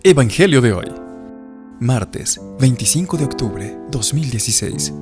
Evangelio de hoy, martes 25 de octubre 2016.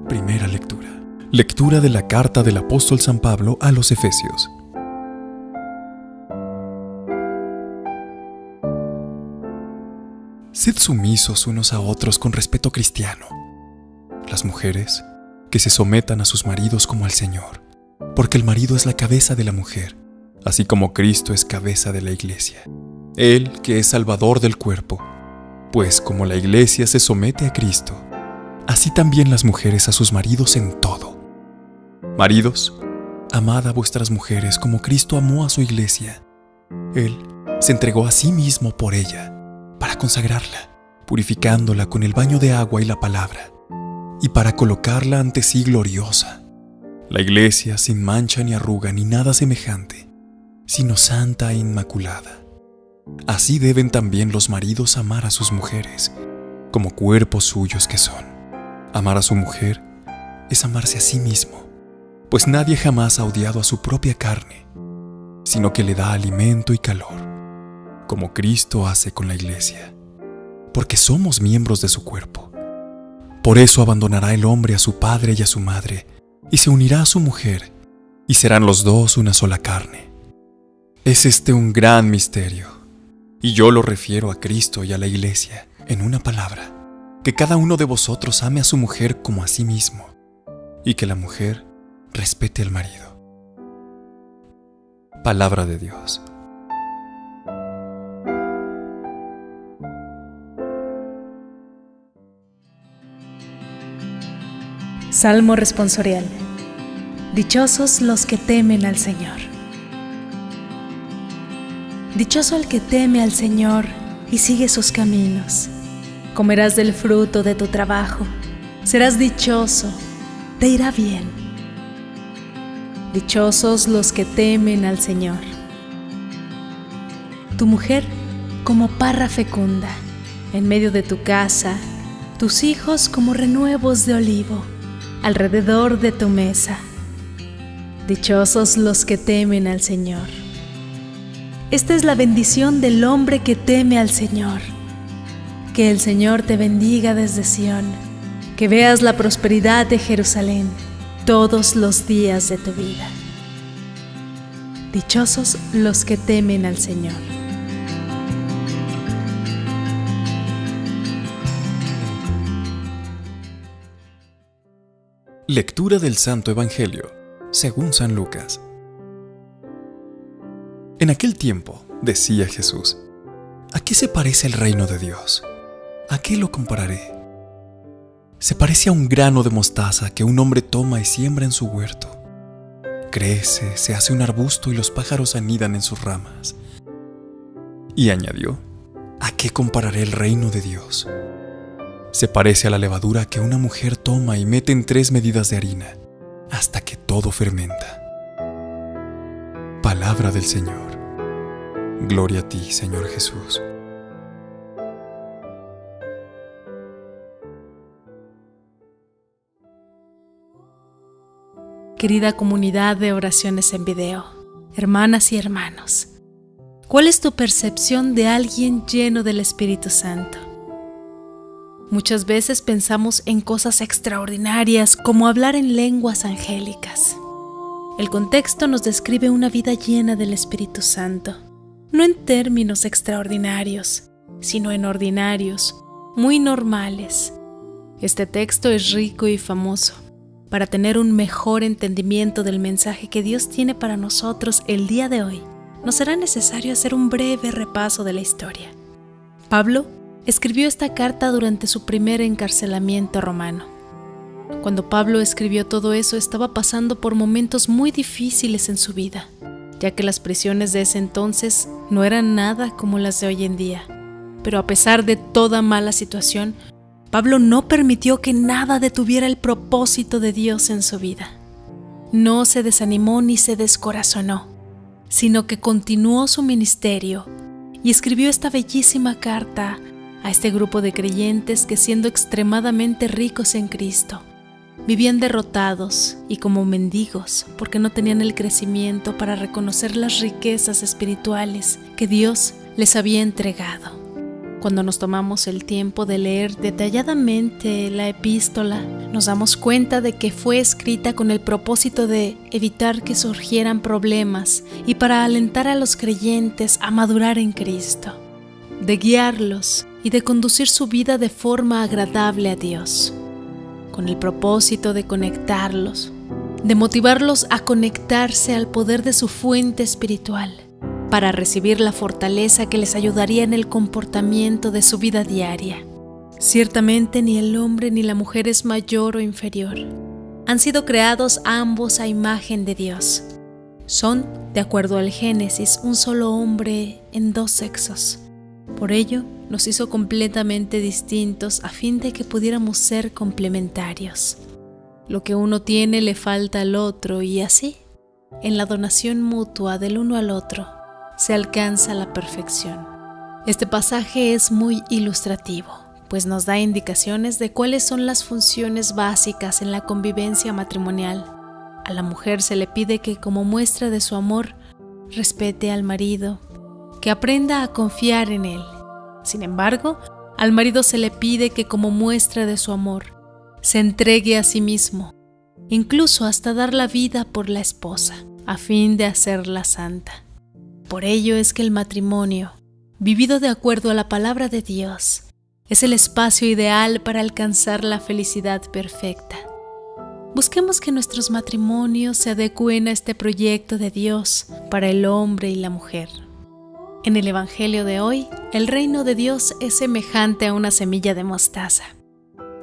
Primera lectura. Lectura de la carta del apóstol San Pablo a los Efesios. Sed sumisos unos a otros con respeto cristiano. Las mujeres, que se sometan a sus maridos como al Señor, porque el marido es la cabeza de la mujer, así como Cristo es cabeza de la iglesia. Él que es salvador del cuerpo, pues como la iglesia se somete a Cristo, así también las mujeres a sus maridos en todo. Maridos, amad a vuestras mujeres como Cristo amó a su iglesia. Él se entregó a sí mismo por ella, para consagrarla, purificándola con el baño de agua y la palabra, y para colocarla ante sí gloriosa. La iglesia sin mancha ni arruga ni nada semejante, sino santa e inmaculada. Así deben también los maridos amar a sus mujeres, como cuerpos suyos que son. Amar a su mujer es amarse a sí mismo, pues nadie jamás ha odiado a su propia carne, sino que le da alimento y calor, como Cristo hace con la iglesia, porque somos miembros de su cuerpo. Por eso abandonará el hombre a su padre y a su madre, y se unirá a su mujer, y serán los dos una sola carne. Es este un gran misterio. Y yo lo refiero a Cristo y a la iglesia en una palabra: que cada uno de vosotros ame a su mujer como a sí mismo, y que la mujer respete al marido. Palabra de Dios. Salmo responsorial. Dichosos los que temen al Señor. Dichoso el que teme al Señor y sigue sus caminos. Comerás del fruto de tu trabajo, serás dichoso, te irá bien. Dichosos los que temen al Señor. Tu mujer como parra fecunda, en medio de tu casa, tus hijos como renuevos de olivo, alrededor de tu mesa. Dichosos los que temen al Señor. Esta es la bendición del hombre que teme al Señor. Que el Señor te bendiga desde Sión, que veas la prosperidad de Jerusalén todos los días de tu vida. Dichosos los que temen al Señor. Lectura del Santo Evangelio, según San Lucas. En aquel tiempo, decía Jesús: ¿a qué se parece el reino de Dios? ¿A qué lo compararé? Se parece a un grano de mostaza que un hombre toma y siembra en su huerto. Crece, se hace un arbusto y los pájaros anidan en sus ramas. Y añadió: ¿a qué compararé el reino de Dios? Se parece a la levadura que una mujer toma y mete en 3 medidas de harina, hasta que todo fermenta. Palabra del Señor. Gloria a ti, Señor Jesús. Querida comunidad de oraciones en video, hermanas y hermanos, ¿cuál es tu percepción de alguien lleno del Espíritu Santo? Muchas veces pensamos en cosas extraordinarias como hablar en lenguas angélicas. El contexto nos describe una vida llena del Espíritu Santo, no en términos extraordinarios, sino en ordinarios, muy normales. Este texto es rico y famoso. Para tener un mejor entendimiento del mensaje que Dios tiene para nosotros el día de hoy, nos será necesario hacer un breve repaso de la historia. Pablo escribió esta carta durante su primer encarcelamiento romano. Cuando Pablo escribió todo eso, estaba pasando por momentos muy difíciles en su vida, ya que las prisiones de ese entonces no eran nada como las de hoy en día. Pero a pesar de toda mala situación, Pablo no permitió que nada detuviera el propósito de Dios en su vida. No se desanimó ni se descorazonó, sino que continuó su ministerio y escribió esta bellísima carta a este grupo de creyentes que, siendo extremadamente ricos en Cristo, vivían derrotados y como mendigos porque no tenían el crecimiento para reconocer las riquezas espirituales que Dios les había entregado. Cuando nos tomamos el tiempo de leer detalladamente la epístola, nos damos cuenta de que fue escrita con el propósito de evitar que surgieran problemas y para alentar a los creyentes a madurar en Cristo, de guiarlos y de conducir su vida de forma agradable a Dios, con el propósito de conectarlos, de motivarlos a conectarse al poder de su fuente espiritual, para recibir la fortaleza que les ayudaría en el comportamiento de su vida diaria. Ciertamente ni el hombre ni la mujer es mayor o inferior. Han sido creados ambos a imagen de Dios. Son, de acuerdo al Génesis, un solo hombre en dos sexos. Por ello, nos hizo completamente distintos a fin de que pudiéramos ser complementarios. Lo que uno tiene le falta al otro y así, en la donación mutua del uno al otro, se alcanza la perfección. Este pasaje es muy ilustrativo, pues nos da indicaciones de cuáles son las funciones básicas en la convivencia matrimonial. A la mujer se le pide que, como muestra de su amor, respete al marido, que aprenda a confiar en él. Sin embargo, al marido se le pide que, como muestra de su amor, se entregue a sí mismo, incluso hasta dar la vida por la esposa, a fin de hacerla santa. Por ello es que el matrimonio, vivido de acuerdo a la palabra de Dios, es el espacio ideal para alcanzar la felicidad perfecta. Busquemos que nuestros matrimonios se adecúen a este proyecto de Dios para el hombre y la mujer. En el Evangelio de hoy, el reino de Dios es semejante a una semilla de mostaza.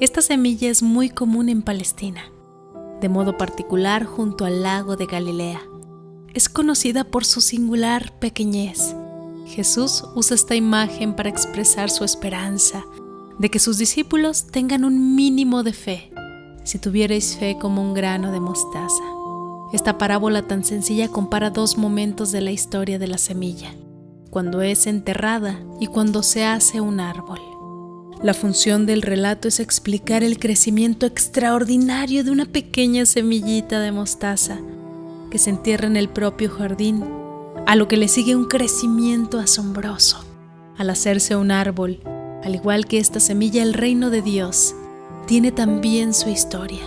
Esta semilla es muy común en Palestina, de modo particular junto al lago de Galilea. Es conocida por su singular pequeñez. Jesús usa esta imagen para expresar su esperanza de que sus discípulos tengan un mínimo de fe, si tuvierais fe como un grano de mostaza. Esta parábola tan sencilla compara dos momentos de la historia de la semilla, cuando es enterrada y cuando se hace un árbol. La función del relato es explicar el crecimiento extraordinario de una pequeña semillita de mostaza que se entierra en el propio jardín, a lo que le sigue un crecimiento asombroso. Al hacerse un árbol, al igual que esta semilla, el reino de Dios tiene también su historia.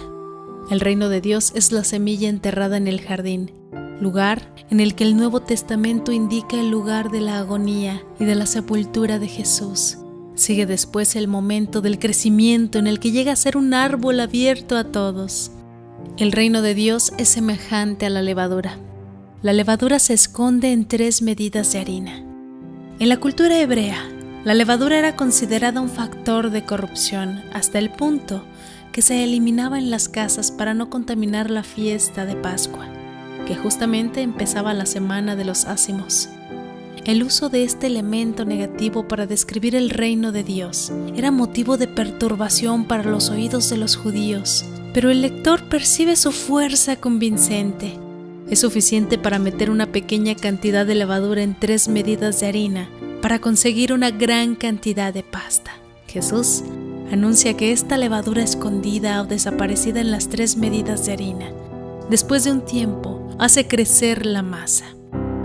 El reino de Dios es la semilla enterrada en el jardín, lugar en el que el Nuevo Testamento indica el lugar de la agonía y de la sepultura de Jesús. Sigue después el momento del crecimiento en el que llega a ser un árbol abierto a todos. El reino de Dios es semejante a la levadura. La levadura se esconde en 3 medidas de harina. En la cultura hebrea, la levadura era considerada un factor de corrupción hasta el punto que se eliminaba en las casas para no contaminar la fiesta de Pascua, que justamente empezaba la semana de los ácimos. El uso de este elemento negativo para describir el reino de Dios era motivo de perturbación para los oídos de los judíos, pero el lector percibe su fuerza convincente. Es suficiente para meter una pequeña cantidad de levadura en 3 medidas de harina para conseguir una gran cantidad de pasta. Jesús anuncia que esta levadura escondida o desaparecida en las 3 medidas de harina, después de un tiempo, hace crecer la masa.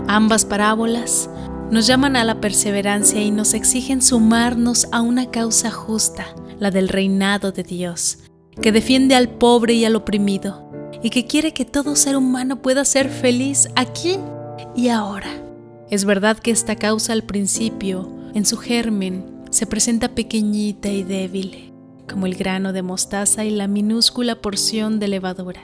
Ambas parábolas nos llaman a la perseverancia y nos exigen sumarnos a una causa justa, la del reinado de Dios, que defiende al pobre y al oprimido, y que quiere que todo ser humano pueda ser feliz aquí y ahora. Es verdad que esta causa al principio, en su germen, se presenta pequeñita y débil, como el grano de mostaza y la minúscula porción de levadura.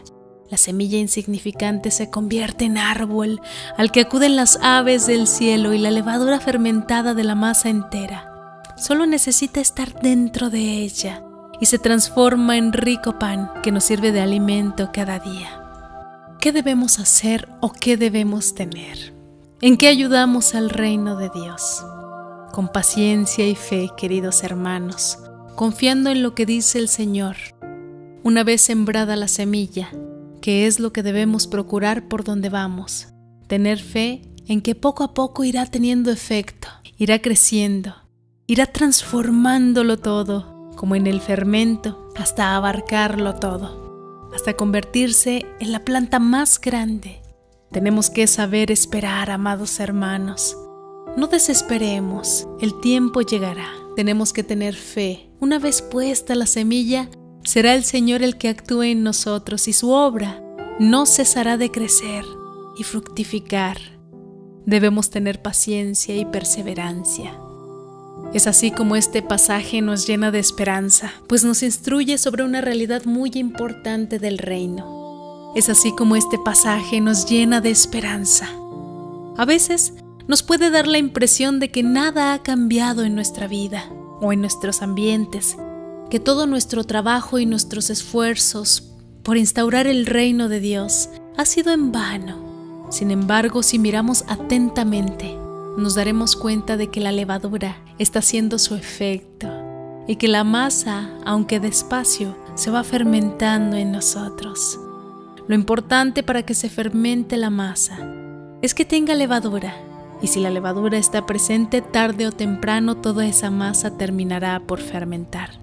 La semilla insignificante se convierte en árbol al que acuden las aves del cielo y la levadura fermentada de la masa entera. Solo necesita estar dentro de ella y se transforma en rico pan que nos sirve de alimento cada día. ¿Qué debemos hacer o qué debemos tener? ¿En qué ayudamos al reino de Dios? Con paciencia y fe, queridos hermanos, confiando en lo que dice el Señor. Una vez sembrada la semilla, ¿qué es lo que debemos procurar por donde vamos? Tener fe en que poco a poco irá teniendo efecto, irá creciendo, irá transformándolo todo, como en el fermento, hasta abarcarlo todo, hasta convertirse en la planta más grande. Tenemos que saber esperar, amados hermanos. No desesperemos, el tiempo llegará. tenemos que tener fe. Una vez puesta la semilla, será el Señor el que actúe en nosotros y su obra no cesará de crecer y fructificar. Debemos tener paciencia y perseverancia. Es así como este pasaje nos llena de esperanza, pues nos instruye sobre una realidad muy importante del reino. Es así como este pasaje nos llena de esperanza. A veces nos puede dar la impresión de que nada ha cambiado en nuestra vida o en nuestros ambientes, que todo nuestro trabajo y nuestros esfuerzos por instaurar el reino de Dios ha sido en vano. Sin embargo, si miramos atentamente, nos daremos cuenta de que la levadura está haciendo su efecto y que la masa, aunque despacio, se va fermentando en nosotros. Lo importante para que se fermente la masa es que tenga levadura, y si la levadura está presente, tarde o temprano toda esa masa terminará por fermentar.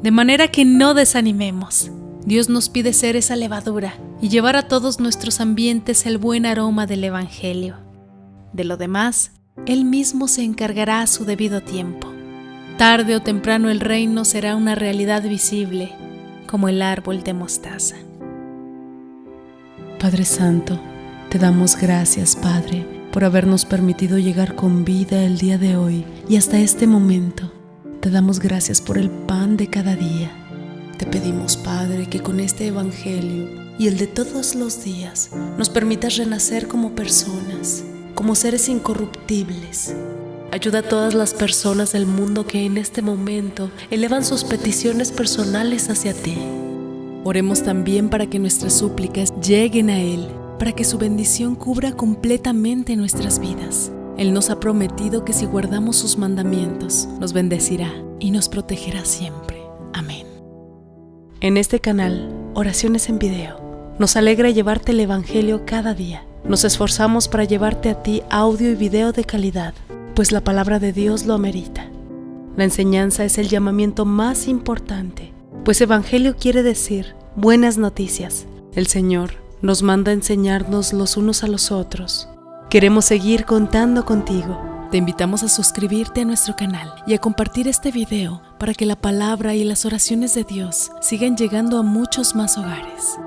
De manera que no desanimemos. Dios nos pide ser esa levadura y llevar a todos nuestros ambientes el buen aroma del Evangelio. De lo demás, Él mismo se encargará a su debido tiempo. Tarde o temprano el reino será una realidad visible, como el árbol de mostaza. Padre Santo, te damos gracias, Padre, por habernos permitido llegar con vida el día de hoy y hasta este momento. Te damos gracias por el pan de cada día. Te pedimos, Padre, que con este Evangelio y el de todos los días nos permitas renacer como personas, como seres incorruptibles. Ayuda a todas las personas del mundo que en este momento elevan sus peticiones personales hacia ti. Oremos también para que nuestras súplicas lleguen a Él, para que su bendición cubra completamente nuestras vidas. Él nos ha prometido que si guardamos sus mandamientos, nos bendecirá y nos protegerá siempre. Amén. En este canal, Oraciones en Video, nos alegra llevarte el Evangelio cada día. Nos esforzamos para llevarte a ti audio y video de calidad, pues la palabra de Dios lo amerita. La enseñanza es el llamamiento más importante, pues Evangelio quiere decir buenas noticias. El Señor nos manda a enseñarnos los unos a los otros. Queremos seguir contando contigo. Te invitamos a suscribirte a nuestro canal y a compartir este video para que la palabra y las oraciones de Dios sigan llegando a muchos más hogares.